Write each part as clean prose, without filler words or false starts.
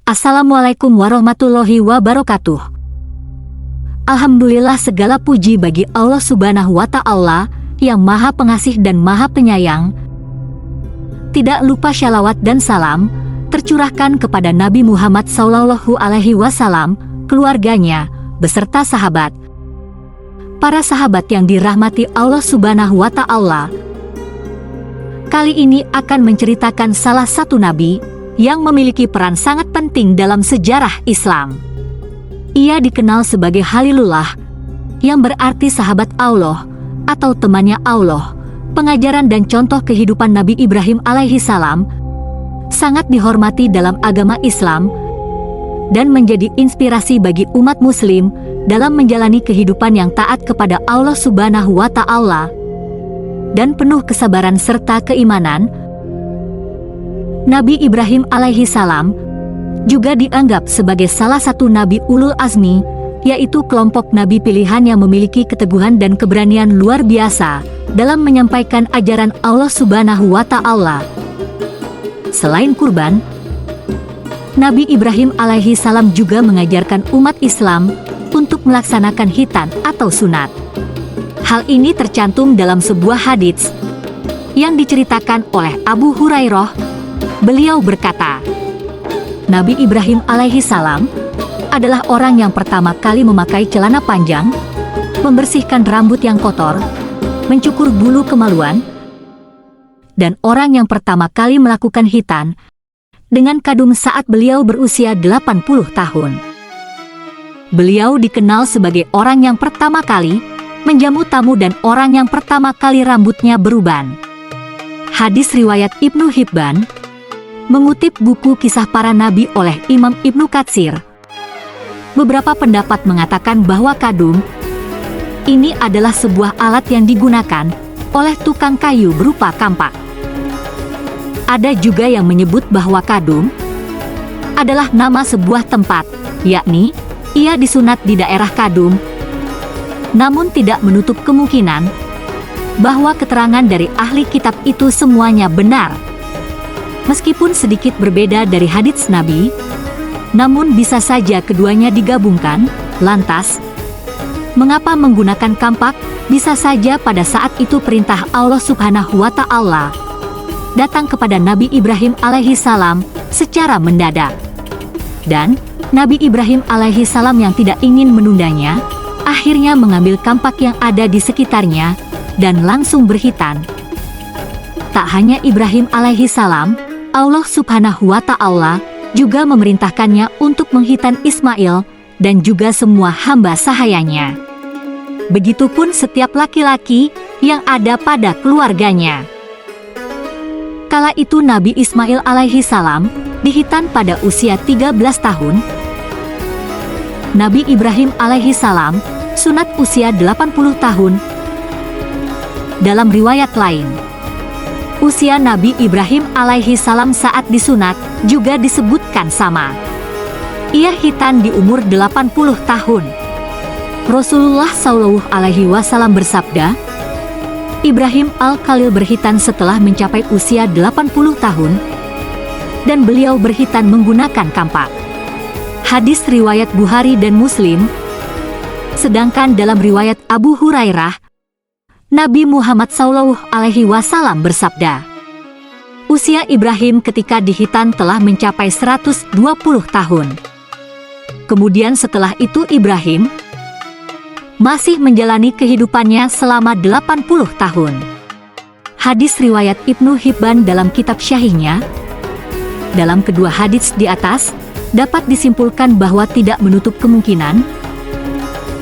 Assalamualaikum warahmatullahi wabarakatuh. Alhamdulillah, segala puji bagi Allah Subhanahu wa Ta'ala yang Maha Pengasih dan Maha Penyayang. Tidak lupa shalawat dan salam tercurahkan kepada Nabi Muhammad Sallallahu Alaihi Wasallam, keluarganya, beserta sahabat. Para sahabat yang dirahmati Allah Subhanahu wa Ta'ala. Kali ini akan menceritakan salah satu nabi yang memiliki peran sangat penting dalam sejarah Islam. Ia dikenal sebagai Khalilullah, yang berarti sahabat Allah atau temannya Allah. Pengajaran dan contoh kehidupan Nabi Ibrahim alaihi salam sangat dihormati dalam agama Islam dan menjadi inspirasi bagi umat muslim dalam menjalani kehidupan yang taat kepada Allah Subhanahu wa Ta'ala dan penuh kesabaran serta keimanan. Nabi Ibrahim alaihi salam juga dianggap sebagai salah satu nabi ulul azmi, yaitu kelompok nabi pilihan yang memiliki keteguhan dan keberanian luar biasa dalam menyampaikan ajaran Allah Subhanahu wa Ta'ala. Selain kurban, Nabi Ibrahim alaihi salam juga mengajarkan umat Islam untuk melaksanakan khitan atau sunat. Hal ini tercantum dalam sebuah hadits yang diceritakan oleh Abu Hurairah. Beliau berkata, Nabi Ibrahim alaihi salam adalah orang yang pertama kali memakai celana panjang, membersihkan rambut yang kotor, mencukur bulu kemaluan, dan orang yang pertama kali melakukan khitan dengan kadung saat beliau berusia 80 tahun. Beliau dikenal sebagai orang yang pertama kali menjamu tamu dan orang yang pertama kali rambutnya beruban. Hadis riwayat Ibnu Hibban, mengutip buku Kisah Para Nabi oleh Imam Ibnu Katsir. Beberapa pendapat mengatakan bahwa kadung ini adalah sebuah alat yang digunakan oleh tukang kayu berupa kampak. Ada juga yang menyebut bahwa kadung adalah nama sebuah tempat, yakni ia disunat di daerah Kadung. Namun tidak menutup kemungkinan bahwa keterangan dari ahli kitab itu semuanya benar. Meskipun sedikit berbeda dari hadits Nabi, namun bisa saja keduanya digabungkan. Lantas, mengapa menggunakan kampak? Bisa saja pada saat itu perintah Allah Subhanahu wa Ta'ala datang kepada Nabi Ibrahim alaihi salam secara mendadak. Dan Nabi Ibrahim alaihi salam yang tidak ingin menundanya, akhirnya mengambil kampak yang ada di sekitarnya dan langsung berkhitan. Tak hanya Ibrahim alaihi salam, Allah Subhanahu wa Ta'ala juga memerintahkannya untuk mengkhitan Ismail dan juga semua hamba sahayanya. Begitupun setiap laki-laki yang ada pada keluarganya. Kala itu Nabi Ismail alaihi salam dikhitan pada usia 13 tahun. Nabi Ibrahim alaihi salam sunat usia 80 tahun. Dalam riwayat lain, usia Nabi Ibrahim alaihi salam saat disunat juga disebutkan sama. Ia khitan di umur 80 tahun. Rasulullah Shallallahu Alaihi Wasallam bersabda, Ibrahim al-Khalil berkhitan setelah mencapai usia 80 tahun dan beliau berkhitan menggunakan kampak. Hadis riwayat Bukhari dan Muslim. Sedangkan dalam riwayat Abu Hurairah, Nabi Muhammad Sallallahu Alaihi Wasallam bersabda, usia Ibrahim ketika dikhitan telah mencapai 120 tahun. Kemudian setelah itu Ibrahim masih menjalani kehidupannya selama 80 tahun. Hadis riwayat Ibnu Hibban dalam kitab Syahihnya. Dalam kedua hadis di atas, dapat disimpulkan bahwa tidak menutup kemungkinan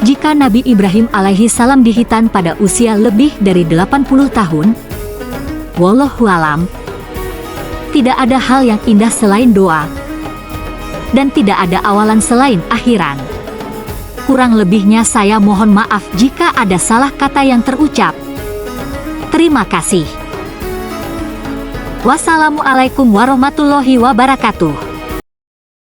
jika Nabi Ibrahim alaihi salam dikhitan pada usia lebih dari 80 tahun. Wallahu alam. Tidak ada hal yang indah selain doa, dan tidak ada awalan selain akhiran. Kurang lebihnya saya mohon maaf jika ada salah kata yang terucap. Terima kasih. Wassalamualaikum warahmatullahi wabarakatuh.